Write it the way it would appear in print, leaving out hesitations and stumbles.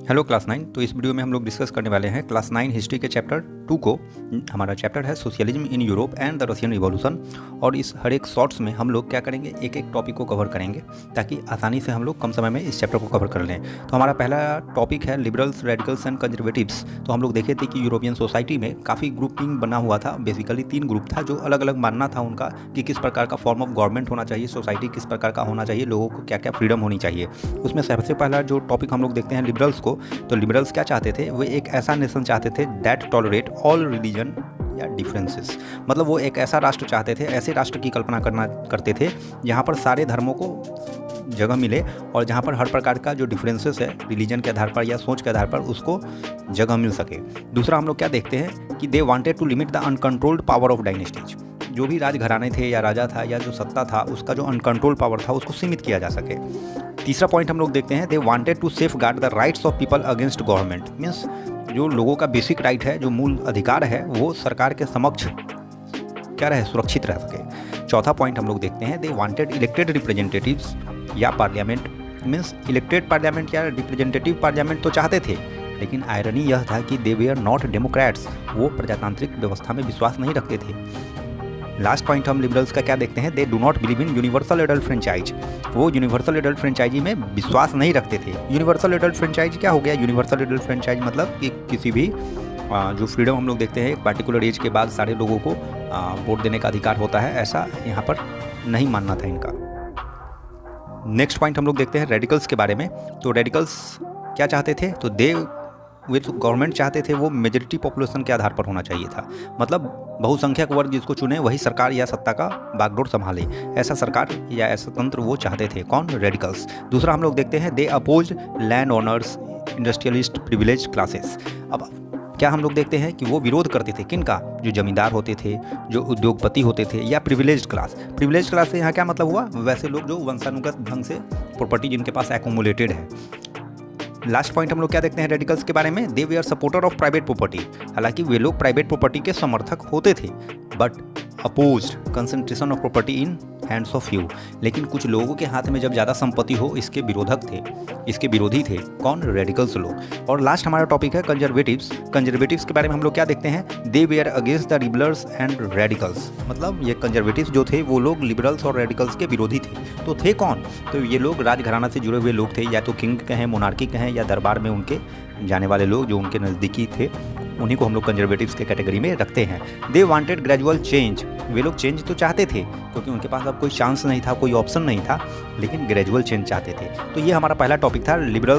Hello class 9। तो इस video में हम लोग डिस्कस करने वाले हैं क्लास 9 हिस्ट्री के चैप्टर 2 को। हमारा चैप्टर है socialism in Europe and the Russian revolution. और इस हर एक शॉर्ट्स में हम लोग क्या करेंगे, एक एक टॉपिक को कवर करेंगे ताकि आसानी से हम लोग कम समय में इस चैप्टर को कवर कर लें। तो हमारा पहला टॉपिक है लिबरल्स, रेडिकल्स एंड कंजर्वेटिव्स। तो हम लोग देखे थे कि यूरोपियन सोसाइटी में काफ़ी ग्रुपिंग बना हुआ था। बेसिकली 3 ग्रुप था जो अलग अलग मानना था उनका कि किस प्रकार का फॉर्म ऑफ गवर्नमेंट होना चाहिए, सोसाइटी किस प्रकार का होना चाहिए, लोगों को क्या क्या फ्रीडम होनी चाहिए। उसमें सबसे पहला जो टॉपिक हम लोग देखते हैं लिबरल्स को। तो लिबरल्स क्या चाहते थे, वो एक ऐसा नेशन चाहते थे दैट टॉलरेट ऑल रिलीजन या डिफरेंसेस। मतलब वो एक ऐसा राष्ट्र चाहते थे, ऐसे राष्ट्र की कल्पना करते थे जहाँ पर सारे धर्मों को जगह मिले और जहाँ पर हर प्रकार का जो डिफरेंसेस है रिलीजन के आधार पर या सोच के आधार पर उसको जगह मिल सके। दूसरा हम लोग क्या देखते हैं कि they wanted to limit the uncontrolled power of dynasties. जो भी राजघराने थे या राजा था या जो सत्ता था उसका जो अनकंट्रोल्ड पावर था उसको सीमित किया जा सके। तीसरा पॉइंट हम लोग देखते हैं, they wanted to safeguard the rights of people against government. Means जो लोगों का बेसिक राइट है, जो मूल अधिकार है, वो सरकार के समक्ष क्या रहे, सुरक्षित रह सके। चौथा पॉइंट हम लोग देखते हैं, दे वांटेड इलेक्टेड रिप्रेजेंटेटिव्स या पार्लियामेंट। मीन्स इलेक्टेड पार्लियामेंट या रिप्रेजेंटेटिव पार्लियामेंट तो चाहते थे, लेकिन आयरनी यह था कि दे वेयर नॉट डेमोक्रेट्स। वो प्रजातांत्रिक व्यवस्था में विश्वास नहीं रखते थे। लास्ट पॉइंट हम लिबरल्स का क्या देखते हैं, they do not believe in universal adult franchise. वो यूनिवर्सल एडल्ट फ्रेंचाइजी में विश्वास नहीं रखते थे। यूनिवर्सल एडल्ट फ्रेंचाइज क्या हो गया? यूनिवर्सल एडल्ट फ्रेंचाइज मतलब कि किसी भी जो फ्रीडम हम लोग देखते हैं एक पार्टिकुलर एज के बाद सारे लोगों को वोट देने का अधिकार होता है, ऐसा यहाँ पर नहीं मानना था इनका। नेक्स्ट पॉइंट हम लोग देखते हैं रेडिकल्स के बारे में। तो रेडिकल्स क्या चाहते थे, तो दे वे तो गवर्नमेंट चाहते थे वो मेजॉरिटी पॉपुलेशन के आधार पर होना चाहिए था। मतलब बहुसंख्यक वर्ग जिसको चुने वही सरकार या सत्ता का बागडोर संभाले, ऐसा सरकार या ऐसा तंत्र वो चाहते थे। कौन? रेडिकल्स। दूसरा हम लोग देखते हैं, they oppose land owners, industrialist, privilege classes. अब क्या हम लोग देखते हैं कि वो विरोध करते थे किनका? जो जमींदार होते थे, जो उद्योगपति होते थे, या प्रिविलेज क्लास। प्रिविलेज क्लास से यहाँ क्या मतलब हुआ? वैसे लोग जो वंशानुगत ढंग से प्रॉपर्टी जिनके पास एक्यूमुलेटेड है। लास्ट पॉइंट हम लोग क्या देखते हैं रेडिकल्स के बारे में, they were supporter of private property. हालांकि वे लोग प्राइवेट प्रॉपर्टी के समर्थक होते थे, but opposed concentration of property in hands of few. लेकिन कुछ लोगों के हाथ में जब ज़्यादा संपत्ति हो इसके विरोधक थे, इसके विरोधी थे। कौन? रेडिकल्स लोग। और लास्ट हमारा टॉपिक है कंजर्वेटिव्स। कंजर्वेटिव्स के बारे में हम लोग क्या देखते हैं, they were against the liberals and radicals. मतलब ये कंजर्वेटिव्स जो थे वो लोग लिबरल्स और रेडिकल्स के विरोधी थे। तो थे कौन? तो ये लोग राजघराना से जुड़े हुए लोग थे, या तो किंग कहें, मोनार्की कहें, या दरबार में उनके जाने वाले लोग जो उनके नज़दीकी थे, उन्हीं को हम लोग कंजर्वेटिव्स के कैटेगरी में रखते हैं। They wanted gradual change. वे लोग चेंज तो चाहते थे क्योंकि उनके पास अब कोई चांस नहीं था, कोई ऑप्शन नहीं था, लेकिन ग्रेजुअल चेंज चाहते थे। तो ये हमारा पहला टॉपिक था लिबरल्स